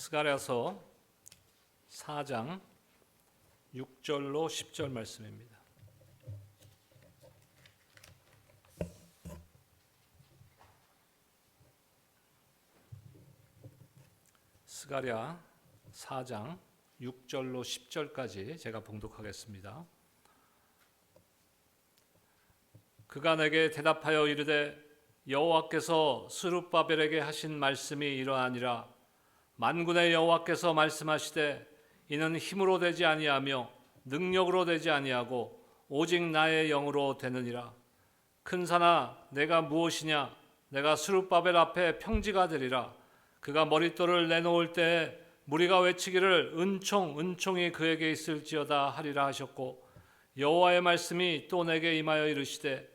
스가랴서 4장 6절로 10절 말씀입니다. 스가랴 4장 6절로 10절까지 제가 봉독하겠습니다. 그가 내게 대답하여 이르되 여호와께서 스룹바벨에게 하신 말씀이 이러하니라. 만군의 여호와께서 말씀하시되 이는 힘으로 되지 아니하며 능력으로 되지 아니하고 오직 나의 영으로 되느니라. 큰 산아 내가 무엇이냐? 내가 스룹바벨 앞에 평지가 되리라. 그가 머릿돌을 내놓을 때에 무리가 외치기를 은총이 그에게 있을지어다 하리라 하셨고, 여호와의 말씀이 또 내게 임하여 이르시되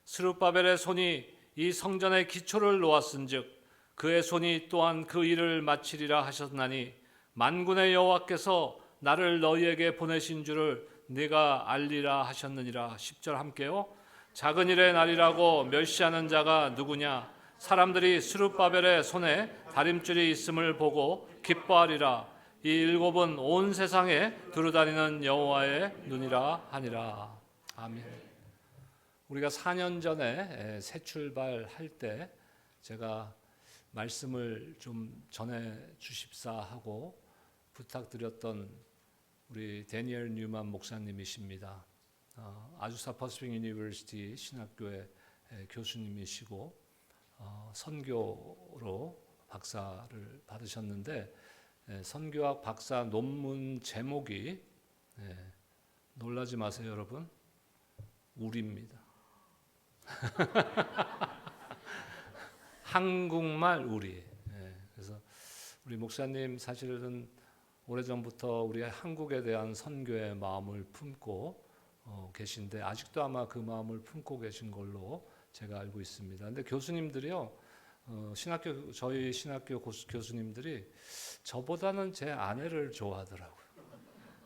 스룹바벨의 손이 이 성전의 기초를 놓았은즉 그의 손이 또한 그 일을 마치리라 하셨나니, 만군의 여호와께서 나를 너희에게 보내신 줄을 네가 알리라 하셨느니라. 10절 함께요. 작은 일의 날이라고 멸시하는 자가 누구냐? 사람들이 스룹바벨의 손에 다림줄이 있음을 보고 기뻐하리라. 이 일곱은 온 세상에 두루다니는 여호와의 눈이라 하니라. 아멘. 우리가 4년 전에 새 출발할 때 제가 말씀을 좀 전해 주십사 하고 부탁드렸던 우리 데니엘 뉴만 목사님이십니다. 아주사 퍼시픽 유니버시티 신학교의 교수님이시고 선교로 박사를 받으셨는데, 선교학 박사 논문 제목이 놀라지 마세요 여러분, 우리입니다. 한국말 우리. 그래서 우리 목사님 사실은 오래전부터 우리 한국에 대한 선교의 마음을 품고 계신데 아직도 아마 그 마음을 품고 계신 걸로 제가 알고 있습니다. 근데 교수님들이요, 저희 신학교 교수님들이 저보다는 제 아내를 좋아하더라고요.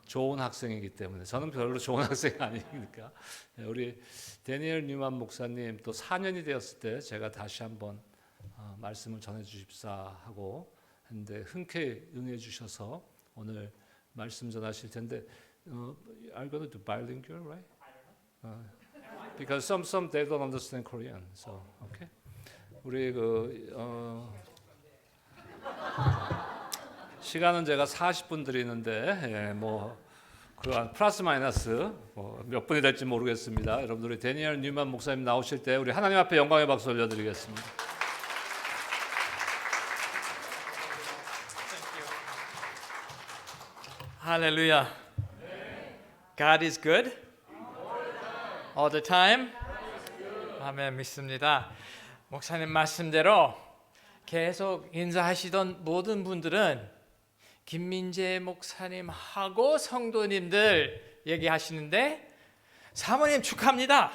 좋은 학생이기 때문에. 저는 별로 좋은 학생이 아니니까. 우리 데니엘 뉴만 목사님 또 4년이 되었을 때 제가 다시 한번 말씀을 전해 주십사 하고 했는데 흔쾌히 응해 주셔서 오늘 말씀 전하실 텐데, are you going to do bilingual, right? Because some they don't understand Korean, so okay. 우리 시간은 제가 40분 드리는데 그 플러스 마이너스 몇 분이 될지 모르겠습니다. 여러분들이 데니엘 뉴만 목사님 나오실 때 우리 하나님 앞에 영광의 박수 올려드리겠습니다. Hallelujah. God is good. All the time. 아멘. 믿습니다. 목사님 말씀대로 계속 인사하시던 모든 분들은 김민재 목사님하고 성도님들 얘기하시는데, 사모님 축하합니다.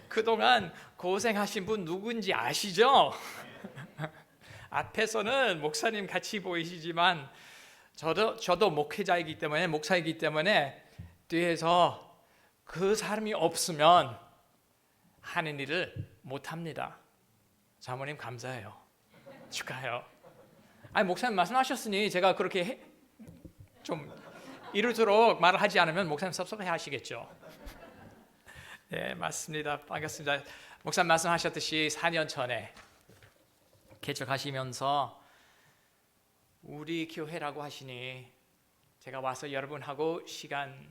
그동안 고생하신 분 누군지 아시죠? 앞에서는 목사님 같이 보이시지만 저도 목회자이기 때문에, 목사이기 때문에 뒤에서 그 사람이 없으면 하는 일을 못합니다. 사모님 감사해요. 축하해요. 아니 목사님 말씀하셨으니 제가 그렇게 좀 이루도록 말을 하지 않으면 목사님 섭섭해 하시겠죠. 네, 맞습니다. 반갑습니다. 목사님 말씀하셨듯이 4년 전에 개척하시면서 우리 교회라고 하시니 제가 와서 여러분하고 시간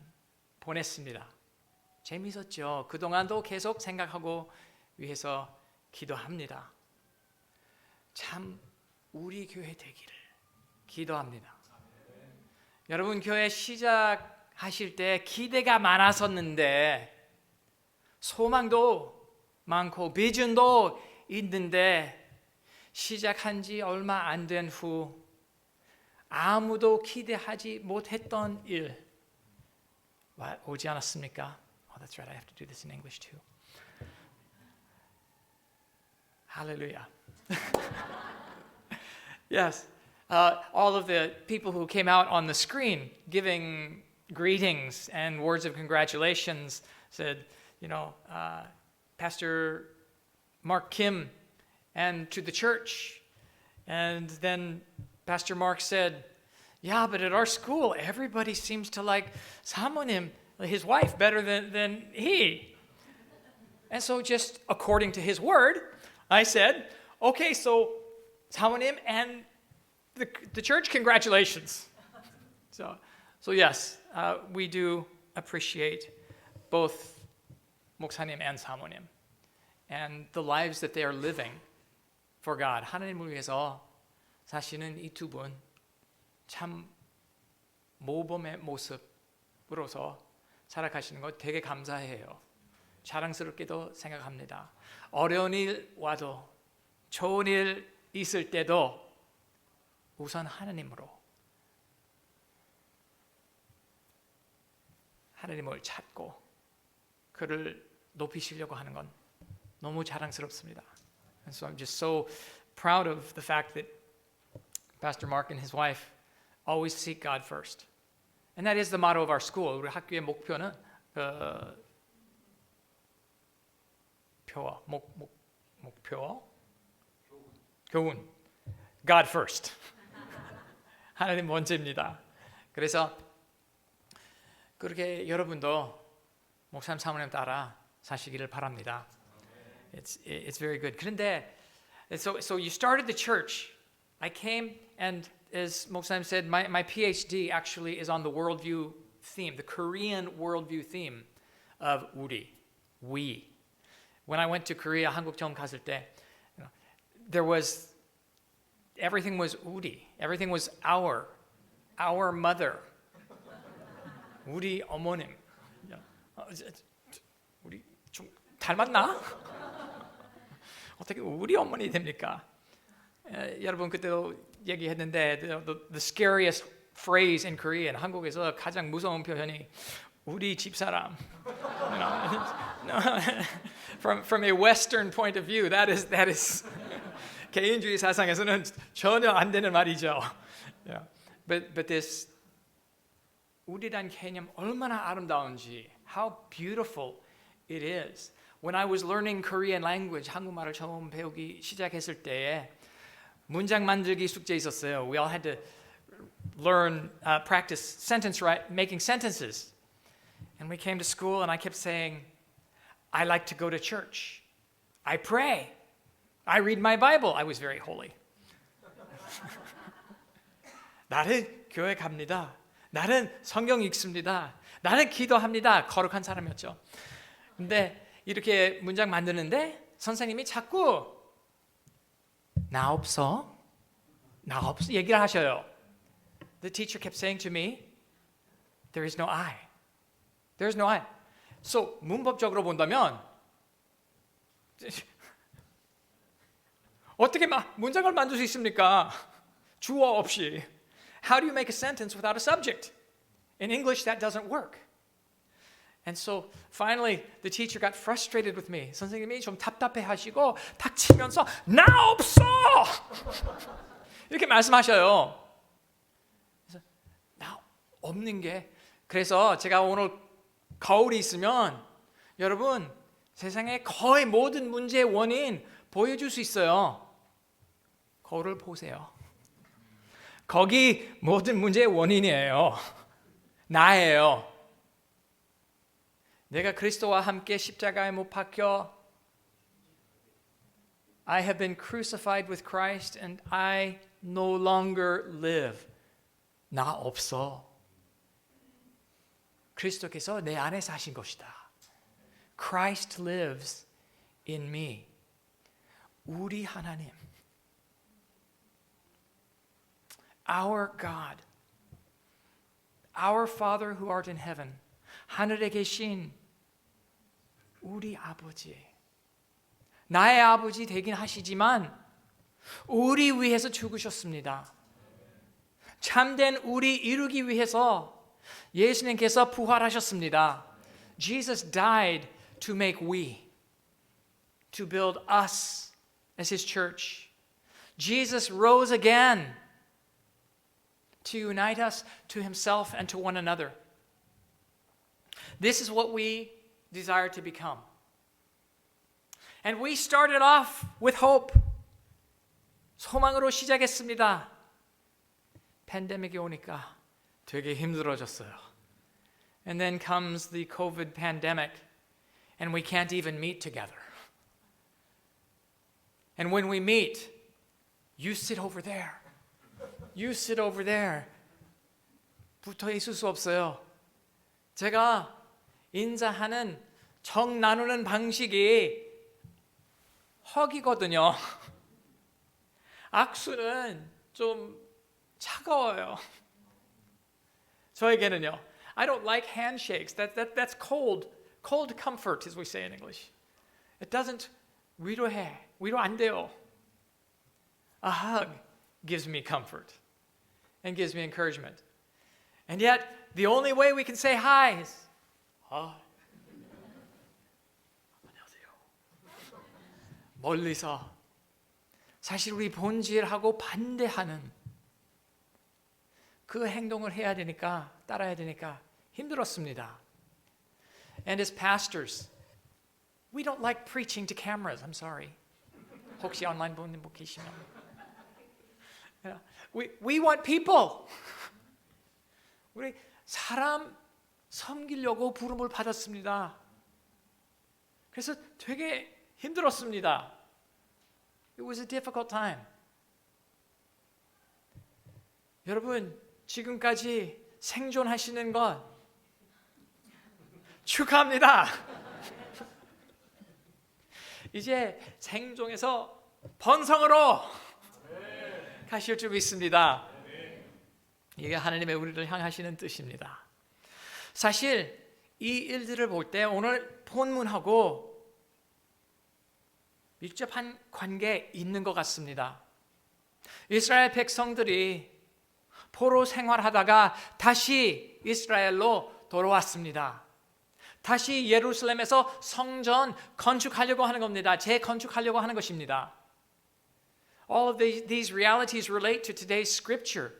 보냈습니다. 재밌었죠. 그동안도 계속 생각하고 위해서 기도합니다. 참 우리 교회 되기를 기도합니다. 여러분 교회 시작하실 때 기대가 많았었는데, 소망도 많고 비전도 있는데, 시작한 지 얼마 안 된 후 아무도 기대하지 못했던 일 오지 않았습니까? Oh, that's right. I have to do this in English too. Hallelujah. Yes. All of the people who came out on the screen giving greetings and words of congratulations said, Pastor Mark Kim and to the church, And then Pastor Mark said, yeah, but at our school, everybody seems to like 사모님, his wife, better than he. And so just according to his word, I said, okay, so 사모님 and the church, congratulations. So yes, we do appreciate both 목사님 and 사모님 and the lives that they are living for God. 하나님을 위해서 사실은 이 두 분 참 모범의 모습으로서 살아가시는 것 되게 감사해요. 자랑스럽게도 생각합니다. 어려운 일 와도 좋은 일 있을 때도 우선 하나님을 찾고 그를 높이시려고 하는 건 너무 자랑스럽습니다. And so I'm just so proud of the fact that Pastor Mark and his wife always seek God first. And that is the motto of our school. 우리 학교의 목표는 교훈. God first. 하나님 먼저입니다. 그래서 그렇게 여러분도 목사님 사모님 따라 사시기를 바랍니다. It's very good. 그런데 so you started the church. I came and as 목사님 said, my PhD actually is on the worldview theme, the Korean worldview theme of 우리, we. When I went to Korea, 한국 처음 갔을 때, there was everything was 우리, everything was our mother, 우리 어머님. 우리 좀 닮았나? 어떻게 우리 어머니 됩니까? 여러분 그때도 얘기했는데 the scariest phrase in Korean, 한국에서 가장 무서운 표현이 우리 집사람. From a Western point of view, that is 개인주의 사상에서는 전혀 안 되는 말이죠. But this 우리란 개념 얼마나 아름다운지, how beautiful it is. When I was learning Korean language, 한국말을 처음 배우기 시작했을 때에 문장 만들기 숙제 있었어요. We all had to learn, practice making sentences. And we came to school and I kept saying, I like to go to church. I pray. I read my Bible. I was very holy. 나는 교회 갑니다. 나는 성경 읽습니다. 나는 기도합니다. 거룩한 사람이었죠. 근데 이렇게 문장 만드는데 선생님이 자꾸 나 없어 얘기를 하셔요. The teacher kept saying to me, there is no I. There is no I. So 문법적으로 본다면 어떻게 문장을 만들 수 있습니까? 주어 없이. How do you make a sentence without a subject? In English, that doesn't work. And so finally, the teacher got frustrated with me. 선생님이 좀 답답해하시고 탁치면서 나 없어! 이렇게 말씀하셔요. 그래서 나 없는 게 그래서 제가 오늘 거울이 있으면 여러분 세상의 거의 모든 문제의 원인 보여줄 수 있어요. 거울을 보세요. 거기 모든 문제의 원인이에요. 나예요. 내가 그리스도와 함께 십자가에 못 박혀 I have been crucified with Christ and I no longer live. 나 없어. 그리스도께서 내 안에 사신 것이다. Christ lives in me. 우리 하나님. Our God. Our Father who art in heaven. 하늘에 계신 우리 아버지. 나의 아버지 되긴 하시지만 우리 위해서 죽으셨습니다. 참된 우리 이루기 위해서 예수님께서 부활하셨습니다. Jesus died to make we, to build us as his church. Jesus rose again to unite us to himself and to one another. This is what we desire to become. And we started off with hope. 소망으로 시작했습니다. 팬데믹이 오니까 되게 힘들어졌어요. And then comes the COVID pandemic and we can't even meet together. And when we meet, you sit over there. You sit over there. 붙어 있을 수 없어요. 제가 인사하는 정 나누는 방식이 허기거든요. 악수는 좀 차가워요. 저에게는요. I don't like handshakes. That's cold. Cold comfort, as we say in English. It doesn't 위로해. 위로 안 돼요. A hug gives me comfort and gives me encouragement. And yet, the only way we can say hi is, 안녕하세요. 멀리서 사실 우리 본질하고 반대하는 그 행동을 해야 되니까, 따라야 되니까 힘들었습니다. And as pastors, we don't like preaching to cameras. I'm sorry. 혹시 온라인 보는 분 계시면. We want people. 우리 사람 섬기려고 부름을 받았습니다. 그래서 되게 힘들었습니다. It was a difficult time. 여러분, 지금까지 생존하시는 것 축하합니다. 이제 생존에서 번성으로 가실 줄 믿습니다. 이게 하나님의 우리를 향하시는 뜻입니다. 사실 이 일들을 볼 때 오늘 본문하고 밀접한 관계 있는 것 같습니다. 이스라엘 백성들이 포로 생활하다가 다시 이스라엘로 돌아왔습니다. 다시 예루살렘에서 성전 건축하려고 하는 겁니다. 재건축하려고 하는 것입니다. All of these realities relate to today's scripture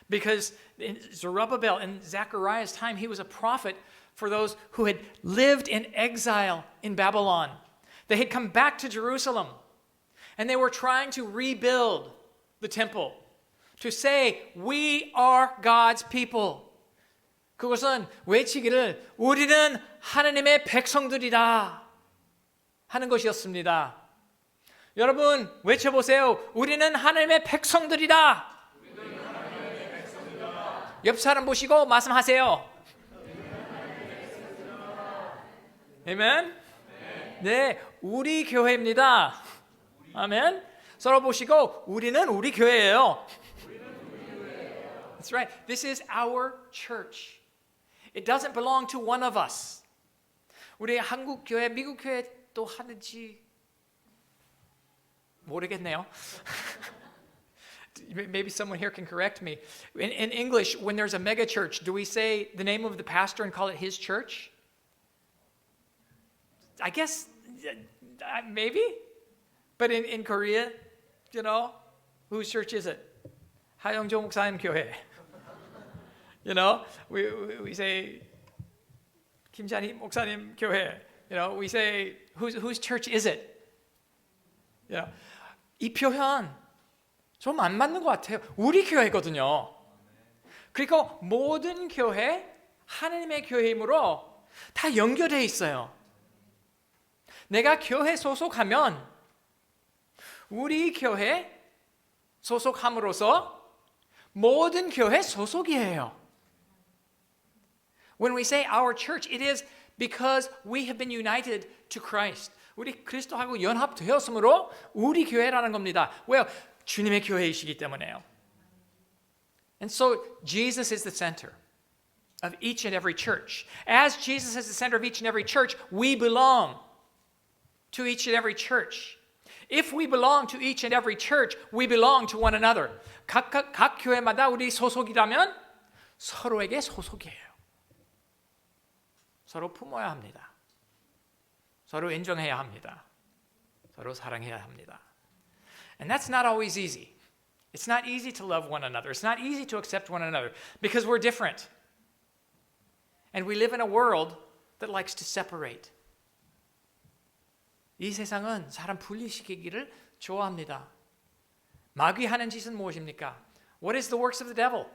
because in Zerubbabel in Zechariah's time he was a prophet for those who had lived in exile in Babylon. They had come back to Jerusalem and they were trying to rebuild the temple to say we are God's people. 그것은 외치기를 우리는 하나님의 백성들이다 하는 것이었습니다. 여러분 외쳐보세요. 우리는 하나님의 백성들이다. 옆 사람 보시고 말씀하세요. 아멘. 네, 우리 교회입니다. 아멘. 서로 보시고 우리는 우리 교회예요. That's right. This is our church. It doesn't belong to one of us. 우리 한국 교회, 미국 교회 또 하는지 모르겠네요. Maybe someone here can correct me. In English, when there's a mega church, do we say the name of the pastor and call it his church? I guess maybe. But in Korea, you know, whose church is it? 하영조 목사님 교회. You know, we say 김찬희 목사님 교회. You know, we say whose church is it? You know, 이 표현 좀 안 맞는 것 같아요. 우리 교회거든요. 그리고 모든 교회 하나님의 교회이므로 다 연결되어 있어요. 내가 교회 소속하면 우리 교회 소속함으로써 모든 교회 소속이에요. When we say our church, it is because we have been united to Christ. 우리 그리스도하고 연합되었으므로 우리 교회라는 겁니다. 왜요? 주님의 교회이시기 때문에요. And so Jesus is the center of each and every church. As Jesus is the center of each and every church, we belong to each and every church. If we belong to each and every church, we belong to one another. 각 교회마다 우리 소속이라면 서로에게 소속이에요. 서로 품어야 합니다. 서로 인정해야 합니다. 서로 사랑해야 합니다. And that's not always easy. It's not easy to love one another. It's not easy to accept one another because we're different. And we live in a world that likes to separate. 이 세상은 사람 분리시키기를 좋아합니다. 마귀 하는 짓은 무엇입니까? What is the works of the devil?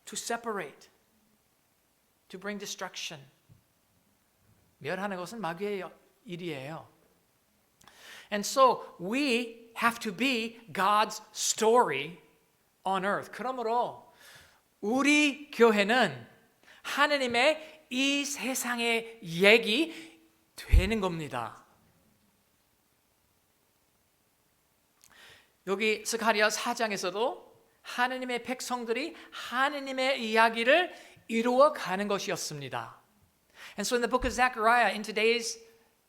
To separate, to bring destruction. 멸하는 것은 마귀의 일이에요. And so we have to be God's story on earth. 그러므로 우리 교회는 하느님의 이 세상의 얘기 되는 겁니다. 여기 스가랴 4장에서도 하느님의 백성들이 하느님의 이야기를 이루어 가는 것이었습니다. And so in the book of Zechariah, in today's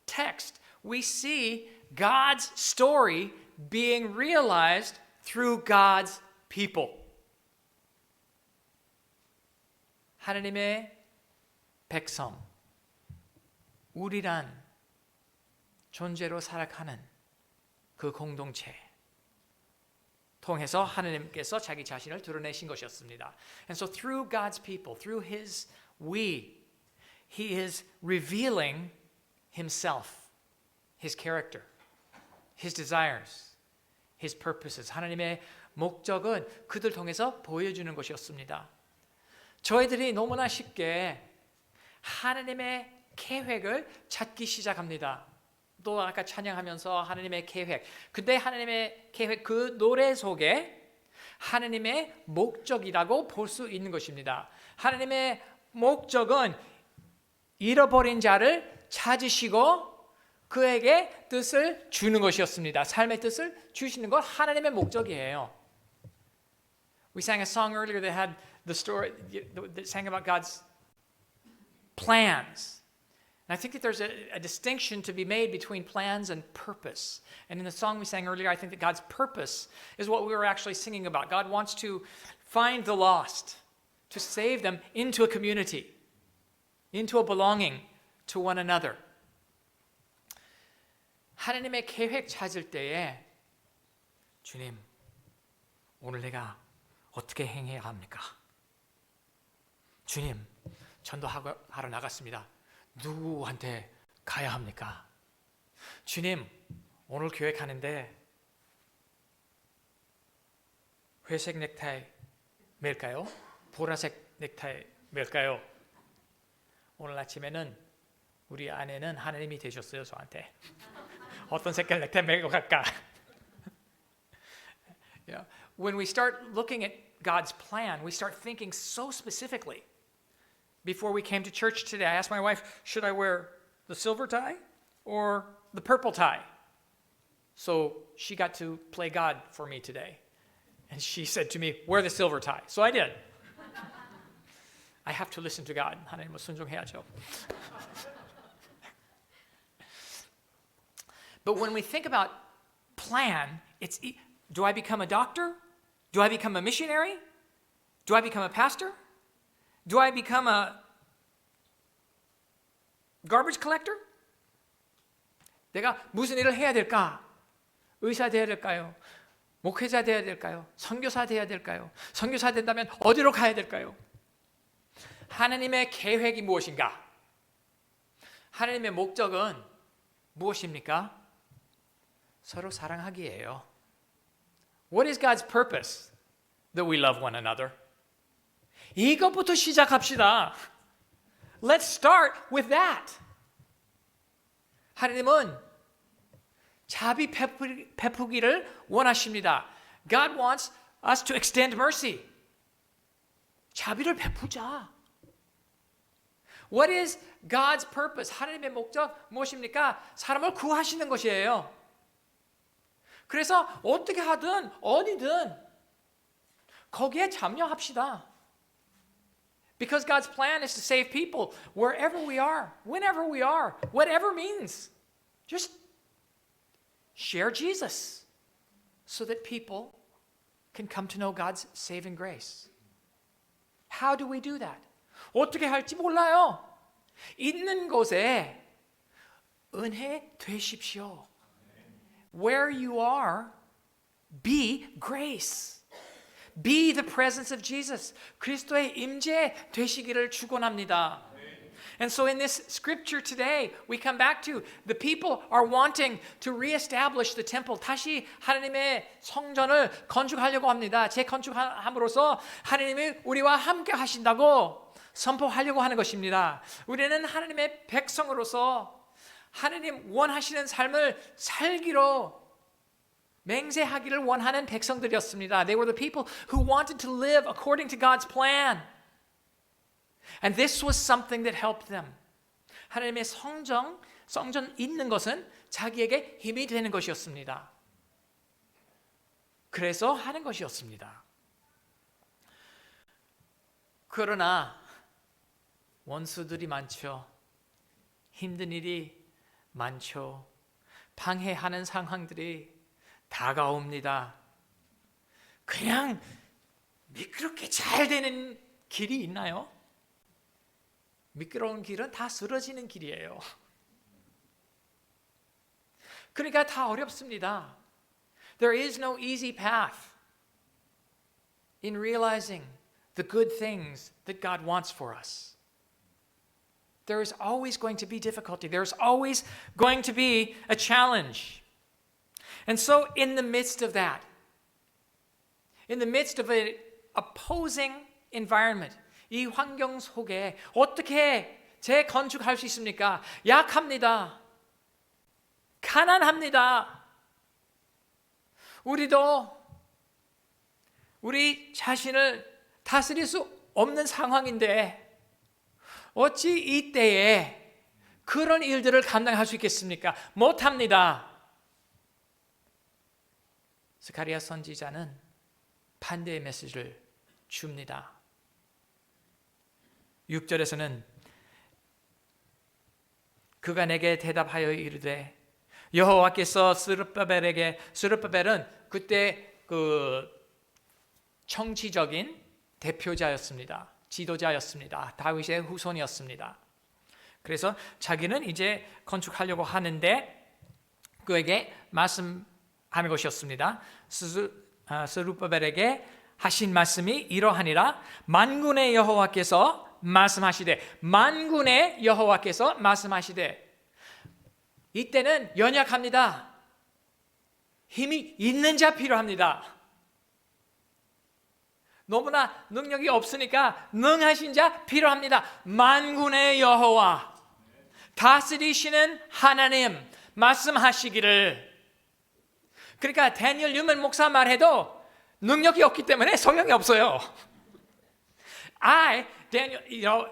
text, we see God's story being realized through God's people. 하느님의 백성, 우리란 존재로 살아가는 그 공동체 통해서 하느님께서 자기 자신을 드러내신 것이었습니다. And so through God's people, through His He is revealing Himself, His character, His desires, His purposes. 하나님의 목적은 그들 통해서 보여주는 것이었습니다. 저희들이 너무나 쉽게 하나님의 계획을 찾기 시작합니다. 또 아까 찬양하면서 하나님의 계획. 근데 하나님의 계획 그 노래 속에 하나님의 목적이라고 볼 수 있는 것입니다. 하나님의 목적은 잃어버린 자를 찾으시고 그에게 뜻을 주는 것이었습니다. 삶의 뜻을 주시는 것 하나님의 목적이에요. We sang a song earlier that had the story that sang about God's plans. And I think that there's a distinction to be made between plans and purpose. And in the song we sang earlier, I think that God's purpose is what we were actually singing about. God wants to find the lost, to save them into a community, into a belonging to one another. 하나님의 계획 찾을 때에 주님, 오늘 내가 어떻게 행해야 합니까? 주님, 전도하러 나갔습니다. 누구한테 가야 합니까? 주님, 오늘 교회 가는데 회색 넥타이 맬까요? 보라색 넥타이 맬까요? 오늘 아침에는 우리 아내는 하나님이 되셨어요, 저한테. 어떤 색깔 넥타이 매고 갈까? When we start looking at God's plan, we start thinking so specifically. Before we came to church today, I asked my wife, should I wear the silver tie or the purple tie? So she got to play God for me today. And she said to me, wear the silver tie. So I did. I have to listen to God. 하나님을 순종해야죠. But when we think about plan, it's do I become a doctor? Do I become a missionary? Do I become a pastor? Do I become a garbage collector? 내가 무슨 일을 해야 될까? 의사 되어야 될까요? 목회자 되어야 될까요? 선교사 되어야 될까요? 선교사 된다면 어디로 가야 될까요? 하나님의 계획이 무엇인가? 하나님의 목적은 무엇입니까? 서로 사랑하기예요. What is God's purpose? That we love one another. 이것부터 시작합시다. Let's start with that. 하나님은 자비 베푸기를 원하십니다. God wants us to extend mercy. 자비를 베푸자. What is God's purpose? 하나님의 목적 무엇입니까? 사람을 구하시는 것이에요. 그래서 어떻게 하든 어디든 거기에 참여합시다. Because God's plan is to save people wherever we are, whenever we are, whatever means. Just share Jesus so that people can come to know God's saving grace. How do we do that? 어떻게 할지 몰라요. 있는 곳에 은혜 되십시오. Where you are, be grace. Be the presence of Jesus. 그리스도의 임재 되시기를 축원합니다. And so in this scripture today, we come back to the people are wanting to reestablish the temple. 다시 하나님의 성전을 건축하려고 합니다. 재건축함으로써 하나님이 우리와 함께 하신다고 선포하려고 하는 것입니다. 우리는 하나님의 백성으로서 하나님 원하시는 삶을 살기로 맹세하기를 원하는 백성들이었습니다. They were the people who wanted to live according to God's plan. And this was something that helped them. 하나님의 성전 있는 것은 자기에게 힘이 되는 것이었습니다. 그래서 하는 것이었습니다. 그러나 원수들이 많죠. 힘든 일이 많죠. 방해하는 상황들이 다가옵니다. 그냥 미끄럽게 잘 되는 길이 있나요? 미끄러운 길은 다 쓰러지는 길이에요. 그러니까 다 어렵습니다. There is no easy path in realizing the good things that God wants for us. There is always going to be difficulty. There's always going to be a challenge. And so in the midst of that, in the midst of an opposing environment, 이 환경 속에 어떻게 재건축할 수 있습니까? 약합니다. 가난합니다. 우리도 우리 자신을 다스릴 수 없는 상황인데 어찌 이때에 그런 일들을 감당할 수 있겠습니까? 못합니다. 스가랴 선지자는 반대의 메시지를 줍니다. 6절에서는 그가 내게 대답하여 이르되 여호와께서 스룹바벨은 그때 그 정치적인 대표자였습니다. 지도자였습니다. 다윗의 후손이었습니다. 그래서 자기는 이제 건축하려고 하는데 그에게 말씀하는 것이었습니다. 스룹바벨에게 하신 말씀이 이러하니라. 만군의 여호와께서 말씀하시되, 만군의 여호와께서 말씀하시되. 이때는 연약합니다. 힘이 있는 자 필요합니다. 너무나 능력이 없으니까 능하신 자 필요합니다. 만군의 여호와, 다스리시는 하나님 말씀하시기를. 그러니까 다니엘 뉴먼 목사 말해도 능력이 없기 때문에 소용이 없어요. Daniel,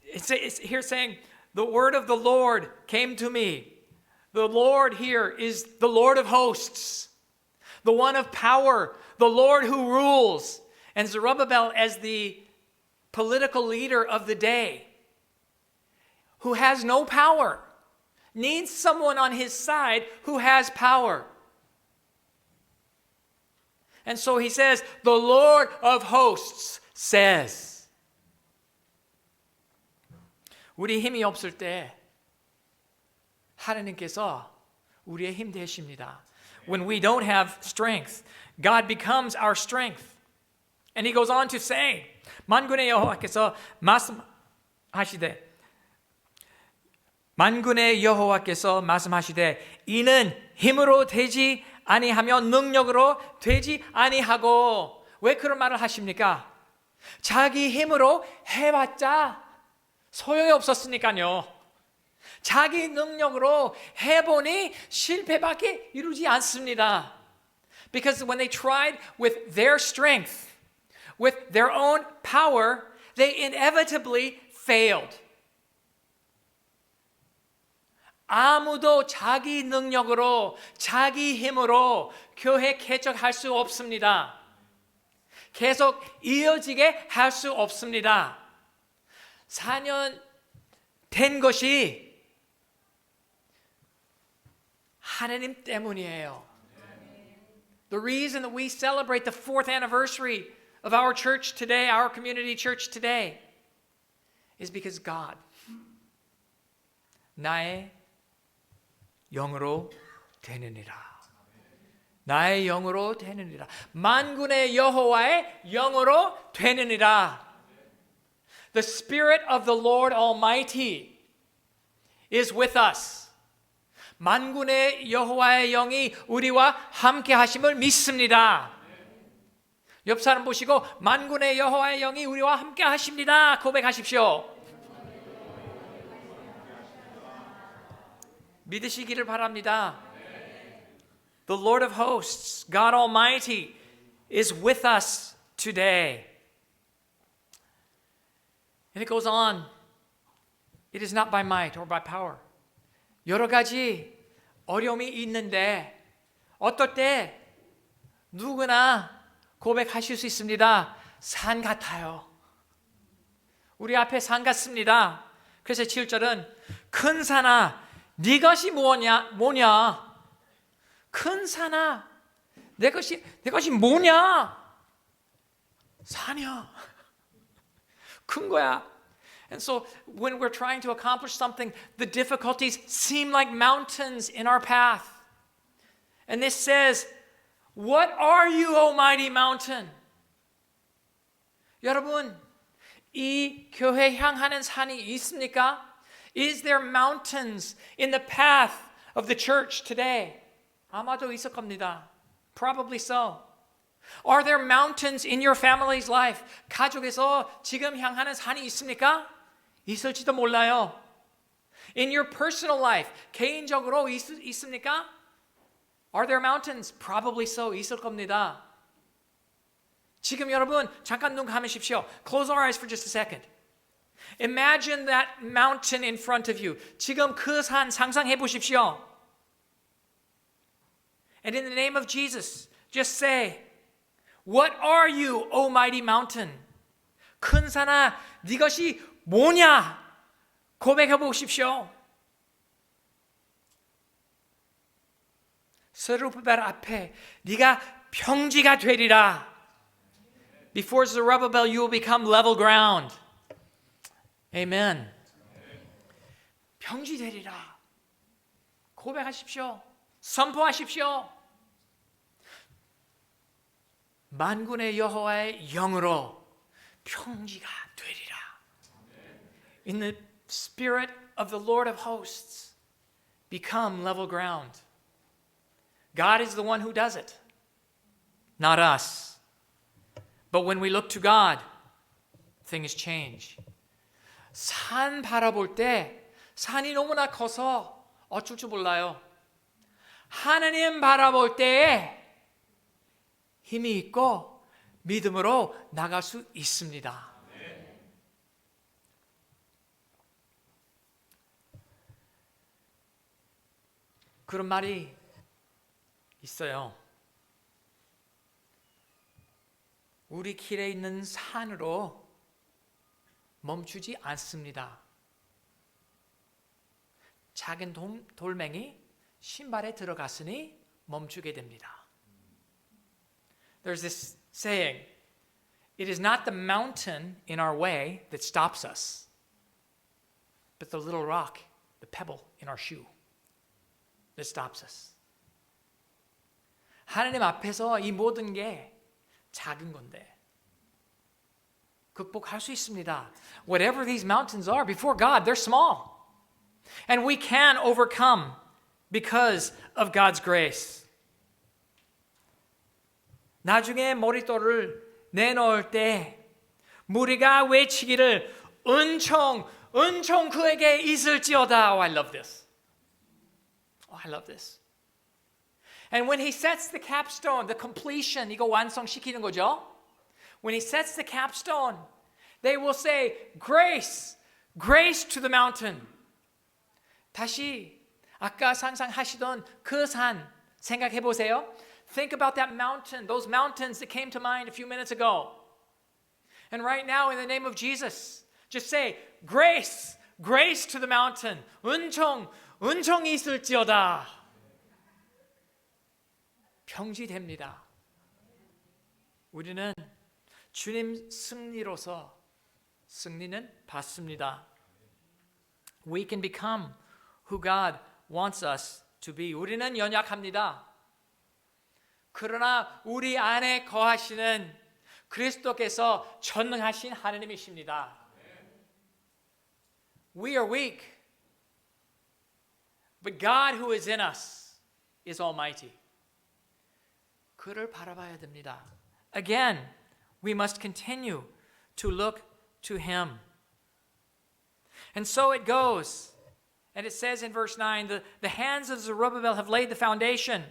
it's here saying, the word of the Lord came to me. The Lord here is the Lord of hosts, the one of power, the Lord who rules. And Zerubbabel, as the political leader of the day, who has no power, needs someone on his side who has power. And so he says, the Lord of hosts says. 우리 힘이 없을 때 하나님께서 우리의 힘 되십니다. When we don't have strength, God becomes our strength. And he goes on to say, 만군의 여호와께서 말씀하시되, 만군의 여호와께서 말씀하시되, 이는 힘으로 되지 아니하며 능력으로 되지 아니하고. 왜 그런 말을 하십니까? 자기 힘으로 해봤자 소용이 없었으니까요. 자기 능력으로 해보니 실패밖에 이루지 않습니다. Because when they tried with their strength, with their own power, they inevitably failed. 아무도 자기 능력으로, 자기 힘으로 교회 개척할 수 없습니다. 계속 이어지게 할 수 없습니다. 4년 된 것이 하나님 때문이에요. The reason that we celebrate the 4th anniversary of our church today, our community church today, is because God, 나의 영으로 되느니라. 나의 영으로 되느니라. 만군의 여호와의 영으로 되느니라. The Spirit of the Lord Almighty is with us. 만군의 여호와의 영이 우리와 함께 하심을 믿습니다. 옆 사람 보시고 만군의 여호와의 영이 우리와 함께 하십니다. 고백하십시오. 믿으시기를 바랍니다. The Lord of hosts, God Almighty, is with us today. And it goes on. It is not by might or by power. 여러 가지 어려움이 있는데 어떨 때 누구나 고백하실 수 있습니다. 산 같아요. 우리 앞에 산 같습니다. 그래서 7절은 큰 산아 네 것이 뭐냐? 큰 산아 내 것이 뭐냐? 산이야. 큰 거야. And so when we're trying to accomplish something, the difficulties seem like mountains in our path. And this says, what are you, O mighty mountain? 여러분, 이 교회 향하는 산이 있습니까? Is there mountains in the path of the church today? 아마도 있을 겁니다. Probably so. Are there mountains in your family's life? 가족에서 지금 향하는 산이 있습니까? 있을지도 몰라요. In your personal life, 개인적으로 있습니까? Are there mountains? Probably so. 있을 겁니다. 지금 여러분 잠깐 눈 감으십시오. Close our eyes for just a second. Imagine that mountain in front of you. 지금 그 산 상상해 보십시오. And in the name of Jesus, just say, What are you, O mighty mountain? 큰 산아, 네 것이 뭐냐? 고백해 보십시오. 스룹바벨 앞에 네가 평지가 되리라. Before Zerubbabel, you will become level ground. Amen. 평지 되리라. 고백하십시오. 선포하십시오. 만군의 여호와의 영으로 평지가 되리라. In the spirit of the Lord of hosts, become level ground. God is the one who does it, not us. But when we look to God, things change. 산 바라볼 때 산이 너무나 커서 어쩔 줄 몰라요. 하나님 바라볼 때에 힘이 있고 믿음으로 나갈 수 있습니다. 그런 말이 있어요. 우리 길에 있는 산으로 멈추지 않습니다. 작은 돌멩이 신발에 들어갔으니 멈추게 됩니다. There's this saying, it is not the mountain in our way that stops us, but the little rock, the pebble in our shoe that stops us. 하나님 앞에서 이 모든 게 작은 건데 극복할 수 있습니다. Whatever these mountains are, before God, they're small. And we can overcome because of God's grace. 나중에 머릿돌을 내놓을 때 무리가 외치기를 은총 그에게 있을지어다. Oh, I love this. Oh, I love this. And when he sets the capstone, the completion, 이거 완성시키는 거죠. When he sets the capstone, they will say, grace to the mountain. 다시 아까 상상하시던 그 산 생각해 보세요. Think about that mountain, those mountains that came to mind a few minutes ago. And right now, in the name of Jesus, just say, grace to the mountain. 은총이 있을지어다. 평지됩니다. 우리는 주님 승리로서 승리는 받습니다. We can become who God wants us to be. 우리는 연약합니다. 그러나 우리 안에 거하시는 그리스도께서 전능하신 하나님이십니다. We are weak. But God who is in us is almighty. 그를 바라봐야 됩니다. Again, we must continue to look to him. And so it goes. And it says in verse 9, the hands of Zerubbabel have laid the foundation,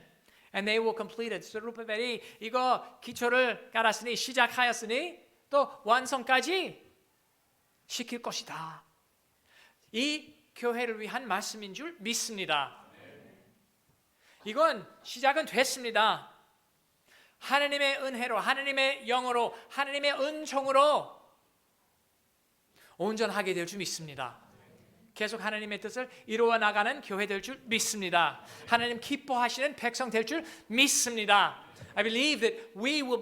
and they will complete it. 스룹바벨이 이거 기초를 깔았으니, 시작하였으니 또 완성까지 시킬 것이다. 이 교회를 위한 말씀인 줄 믿습니다. 이건 시작은 됐습니다. 하나님의 은혜로, 하나님의 영으로, 하나님의 은총으로 온전하게 될 줄 믿습니다. 계속 하나님의 뜻을 이루어 나가는 교회 될 줄 믿습니다. 하나님 기뻐하시는 백성 될 줄 믿습니다. I believe that we will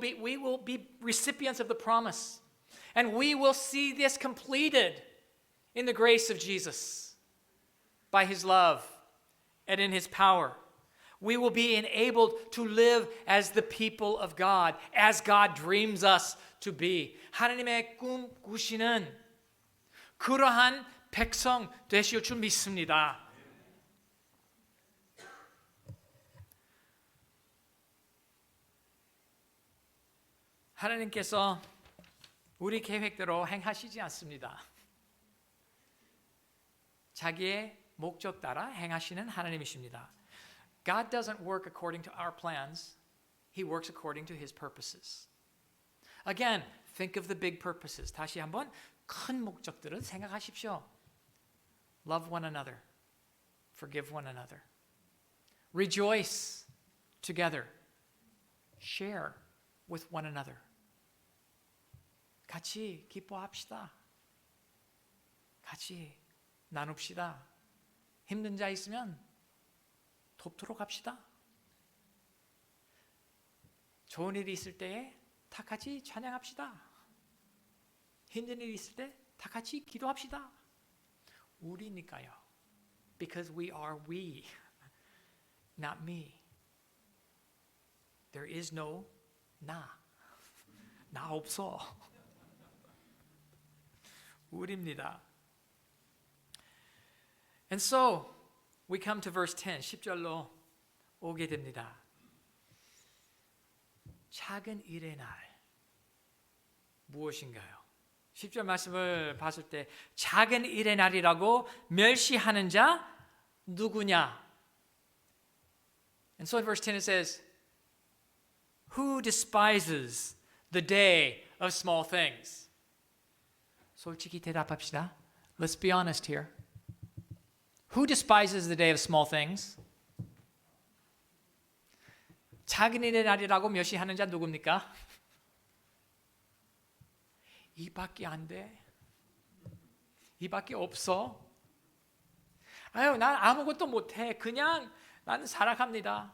be recipients of the promise, and we will see this completed in the grace of Jesus, by his love and in his power. We will be enabled to live as the people of God, as God dreams us to be. 하나님의 꿈 꾸시는 그러한 백성 되실 줄 믿습니다. 하나님께서 우리 계획대로 행하시지 않습니다. 자기의 목적 따라 행하시는 하나님이십니다. God doesn't work according to our plans. He works according to his purposes. Again, think of the big purposes. 다시 한번 큰 목적들을 생각하십시오. Love one another. Forgive one another. Rejoice together. Share with one another. 같이 기뻐합시다. 같이 나눕시다. 힘든 자 있으면 돕도록 합시다. 좋은 일이 있을 때에 다 같이 찬양합시다. 힘든 일이 있을 때 다 같이 기도합시다. 우리니까요. Because we are we, not me. There is no 나. 나 없어. 우리입니다. And so we come to verse 10. 10절로 오게 됩니다. 작은 일의 날 무엇인가요? 10절 말씀을 봤을 때 작은 일의 날이라고 멸시하는 자 누구냐? And so in verse 10 it says, Who despises the day of small things? 솔직히 대답합시다. Let's be honest here. Who despises the day of small things? 작은 일의 날이라고 멸시하는 자 누굽니까? 이밖에 안 돼. 이밖에 없어. 아유, 난 아무것도 못해. 그냥 나는 살아갑니다.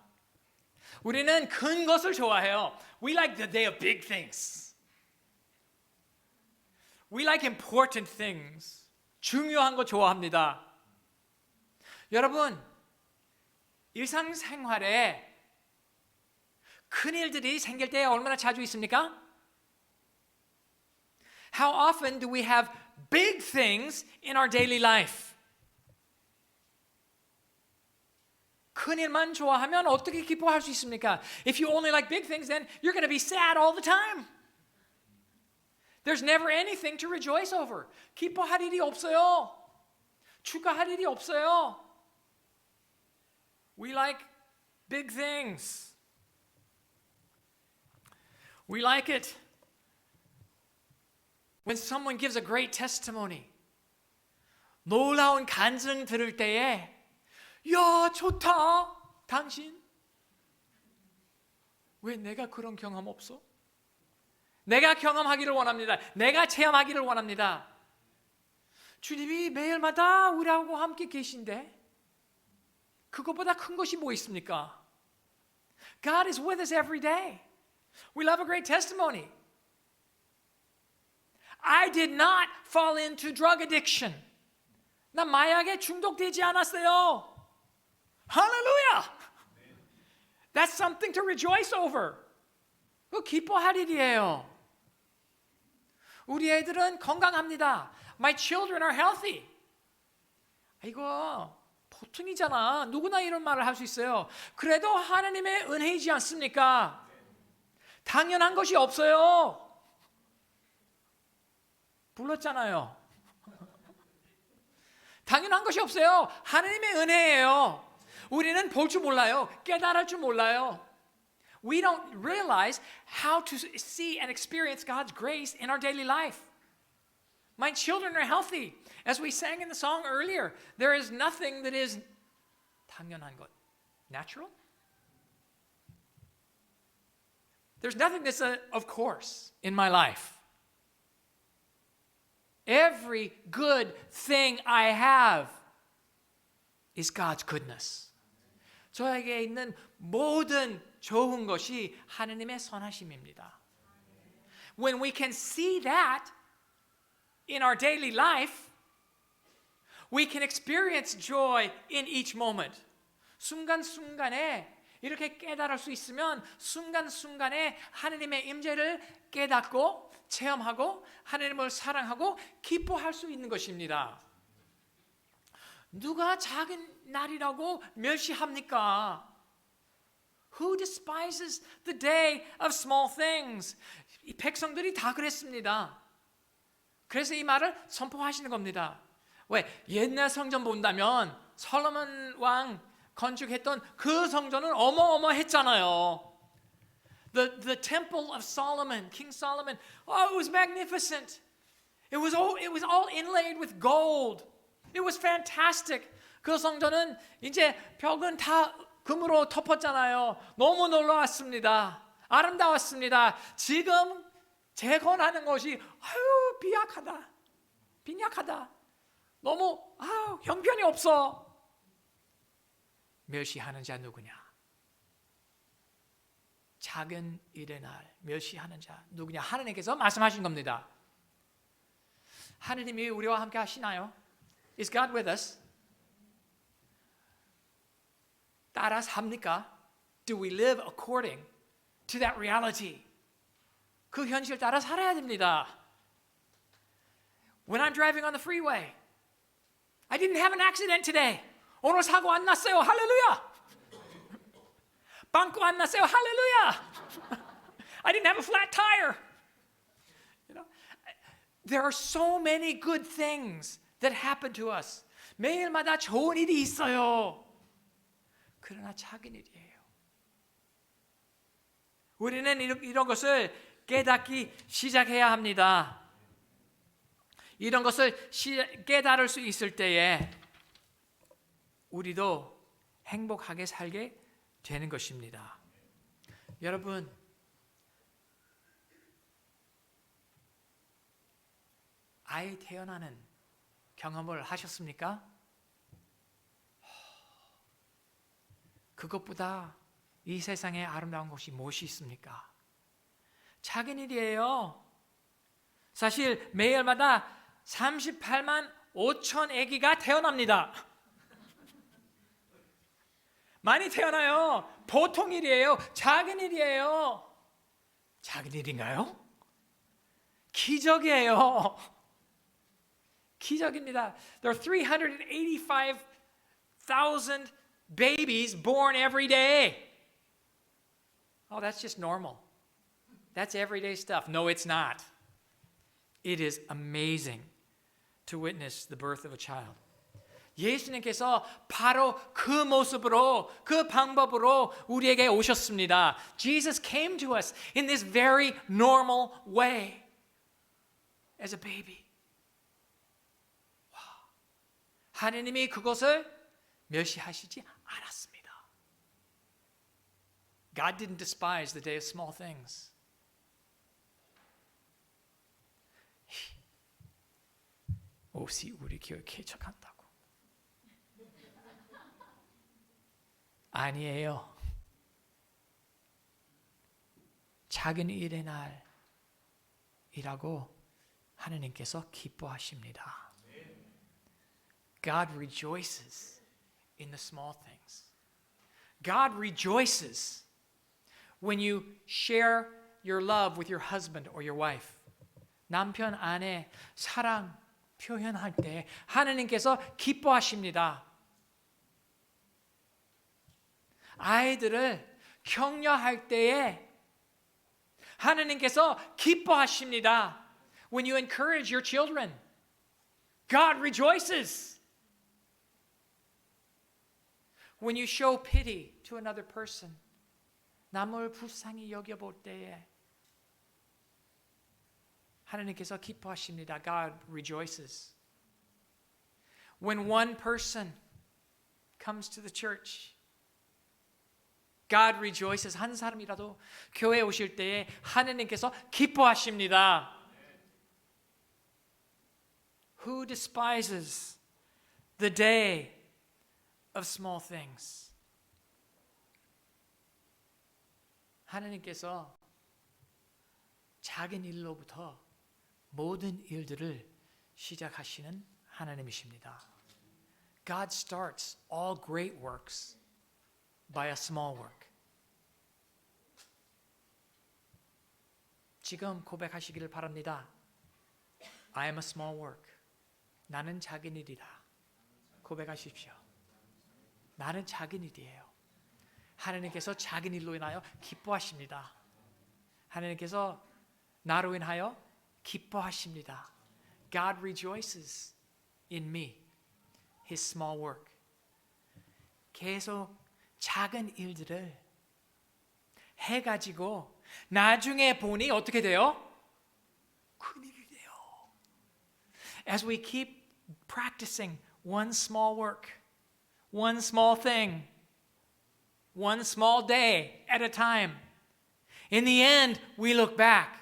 우리는 큰 것을 좋아해요. We like the day of big things. We like important things. 중요한 거 좋아합니다. 여러분, 일상생활에 큰 일들이 생길 때 얼마나 자주 있습니까? How often do we have big things in our daily life? 큰 일만 좋아하면 어떻게 기뻐할 수 있습니까? If you only like big things, then you're going to be sad all the time. There's never anything to rejoice over. 기뻐할 일이 없어요. 축하할 일이 없어요. We like big things. We like it when someone gives a great testimony. 놀라운 간증 들을 때에 야, 좋다. 당신 왜 내가 그런 경험 없어? 내가 경험하기를 원합니다. 내가 체험하기를 원합니다. 주님이 매일마다 우리하고 함께 계신데 그것보다 큰 것이 뭐 있습니까? God is with us every day. We love a great testimony. I did not fall into drug addiction. 난 마약에 중독되지 않았어요. 할렐루야! That's something to rejoice over. 그거 기뻐할 일이에요. 우리 애들은 건강합니다. My children are healthy. 이거 보통이잖아. 누구나 이런 말을 할 수 있어요. 그래도 하나님의 은혜이지 않습니까? 당연한 것이 없어요. 불렀잖아요. 당연한 것이 없어요. 하나님의 은혜예요. 우리는 볼 줄 몰라요. 깨달을 줄 몰라요. We don't realize how to see and experience God's grace in our daily life. My children are healthy. As we sang in the song earlier, there is nothing that is 당연한 것. Natural? There's nothing that's of course in my life. Every good thing I have is God's goodness. 저에게 있는 모든 좋은 것이 하나님의 선하심입니다. When we can see that in our daily life, we can experience joy in each moment. 순간순간에 이렇게 깨달을 수 있으면 순간순간에 하나님의 임재를 깨닫고 체험하고 하나님을 사랑하고 기뻐할 수 있는 것입니다. 누가 작은 날이라고 멸시합니까? Who despises the day of small things? 이 백성들이 다 그랬습니다. 그래서 이 말을 선포하시는 겁니다. 왜? 옛날 성전 본다면 솔로몬 왕 건축했던 그 성전은 어마어마했잖아요. The temple of Solomon, King Solomon, oh, it was magnificent. It was all inlaid with gold. It was fantastic. 그 성전은 이제 벽은 다 금으로 덮었잖아요. 너무 놀라웠습니다. 아름다웠습니다. 지금 재건하는 것이 빈약하다. 너무 형편이 없어. 멸시하는 자 누구냐? 작은 일의 날 멸시하는 자 누구냐? 하나님께서 말씀하신 겁니다. 하나님이 우리와 함께 하시나요? Is God with us? 따라 삽니까? Do we live according to that reality? 그 현실 따라 살아야 됩니다. When I'm driving on the freeway, I didn't have an accident today. 오늘 사고 안 났어요. 할렐루야. 빵꾸 안 났어요. 할렐루야. I didn't have a flat tire. You know, there are so many good things that happen to us. 매일마다 좋은 일이 있어요. 그러나 작은 일이에요. 우리는 이런 것을 깨닫기 시작해야 합니다. 이런 것을 깨달을 수 있을 때에 우리도 행복하게 살게 되는 것입니다. 여러분, 아이 태어나는 경험을 하셨습니까? 그것보다 이 세상에 아름다운 것이 무엇이 있습니까? 작은 일이에요. 사실 매일마다 38만 5천 아기가 태어납니다. 많이 태어나요. 보통 일이에요. 작은 일이에요. 작은 일인가요? 기적이에요. 기적입니다. There are 385,000 babies born every day. Oh, that's just normal. That's everyday stuff. No, it's not. It is amazing to witness the birth of a child. 예수님께서 바로 그 모습으로, 그 방법으로 우리에게 오셨습니다. Jesus came to us in this very normal way as a baby. 하나님이 그것을 멸시하시지 않았습니다. God didn't despise the day of small things. 옷이 우리 교회 개척한다고. 아니에요. 작은 일의 날이라고 하나님께서 기뻐하십니다. God rejoices in the small things. God rejoices when you share your love with your husband or your wife. 남편, 아내, 사랑, 표현할 때 하나님께서 기뻐하십니다. 아이들을 격려할 때에 하나님께서 기뻐하십니다. When you encourage your children, God rejoices. When you show pity to another person, 남을 불쌍히 여겨볼 때에 하나님께서 기뻐하십니다. God rejoices. When one person comes to the church, God rejoices. 한 사람이라도 교회에 오실 때에 하나님께서 기뻐하십니다. Who despises the day of small things? 하나님께서 작은 일로부터 모든 일들을 시작하시는 하나님이십니다. God starts all great works by a small work. 지금 고백하시기를 바랍니다. I am a small work. 나는 작은 일이다. 고백하십시오. 나는 작은 일이에요. 하나님께서 작은 일로 인하여 기뻐하십니다. 하나님께서 나로 인하여 기뻐하십니다. God rejoices in me, His small work. 계속 작은 일들을 해가지고 나중에 보니 어떻게 돼요? 큰일이 돼요. As we keep practicing one small work, one small thing, one small day at a time, in the end we look back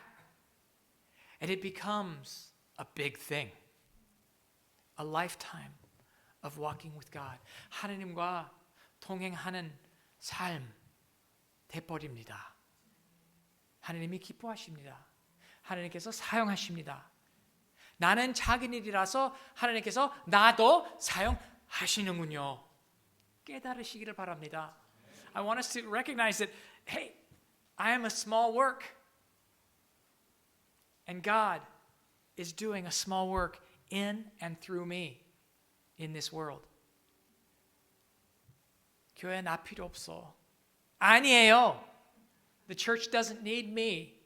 and it becomes a big thing. A lifetime of walking with God. 하나님과 동행하는 삶 돼버립니다. 하나님이 기뻐하십니다. 하나님께서 사용하십니다. 나는 작은 일이라서 하나님께서 나도 사용하시는군요. 깨달으시기를 바랍니다. I want us to recognize that, hey, I am a small work. And God is doing a small work in and through me in this world. 교회 나 필요 없어. 아니에요. The church doesn't need me.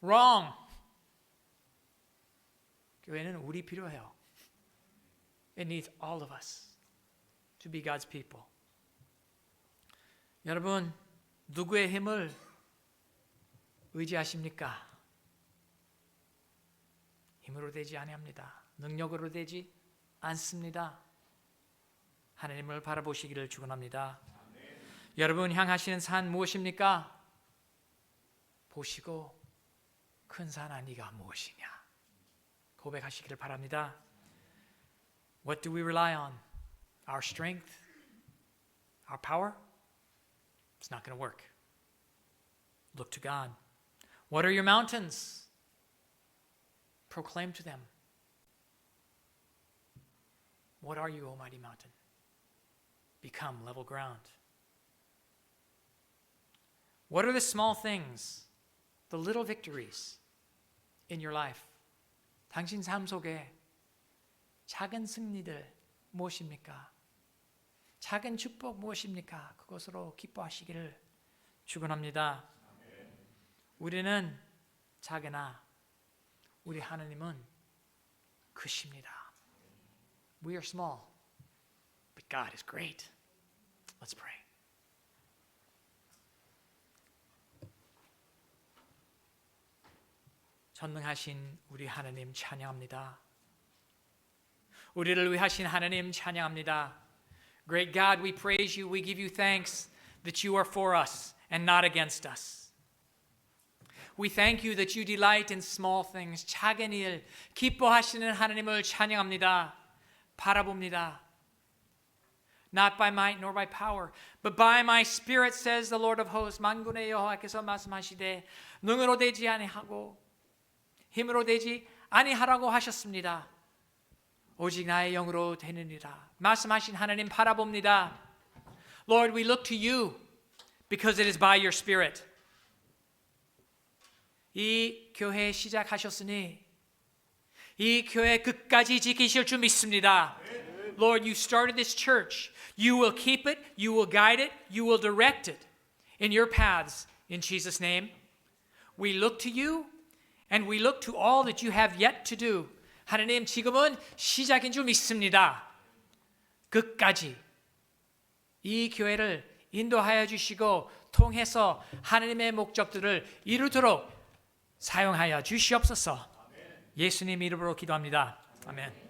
Wrong. 교회는 우리 필요해요. It needs all of us to be God's people. 여러분, 누구의 힘을 의지하십니까? 힘으로 되지 아니합니다. 능력으로 되지 않습니다. 하나님을 바라보시기를 축원합니다. 여러분 향하시는 산 무엇입니까? 보시고 큰 산 아니가 무엇이냐? 고백하시기를 바랍니다. What do we rely on? Our strength? Our power? It's not going to work. Look to God. What are your mountains? Proclaim to them. What are you, O mighty mountain? Become level ground. What are the small things, the little victories in your life? 당신 삶 속에 작은 승리들 무엇입니까? 작은 축복 무엇입니까? 그것으로 기뻐하시기를 축원합니다. 우리는 작으나 우리 하나님은 크십니다. We are small, but God is great. Let's pray. 전능하신 우리 하나님 찬양합니다. 우리를 위하신 하나님 찬양합니다. Great God, we praise you. We give you thanks that you are for us and not against us. We thank you that you delight in small things. 작은 일, 기뻐하시는 하나님을 찬양합니다. 바라봅니다. Not by might nor by power, but by my spirit, says the Lord of hosts. 만군의 여호와께서 말씀하시되 능으로 되지 아니하고 힘으로 되지 아니하라고 하셨습니다. 오직 나의 영으로 되느니라. 말씀하신 하나님 바라봅니다. Lord, we look to you because it is by your spirit. 이 교회 시작하셨으니 이 교회 끝까지 지키실 줄 믿습니다. Lord, you started this church. You will keep it, you will guide it, you will direct it in your paths. In Jesus' name, we look to you and we look to all that you have yet to do. 하나님, 지금은 시작인 줄 믿습니다. 끝까지 이 교회를 인도하여 주시고 통해서 하나님의 목적들을 이루도록 사용하여 주시옵소서. 예수님 이름으로 기도합니다. 아멘.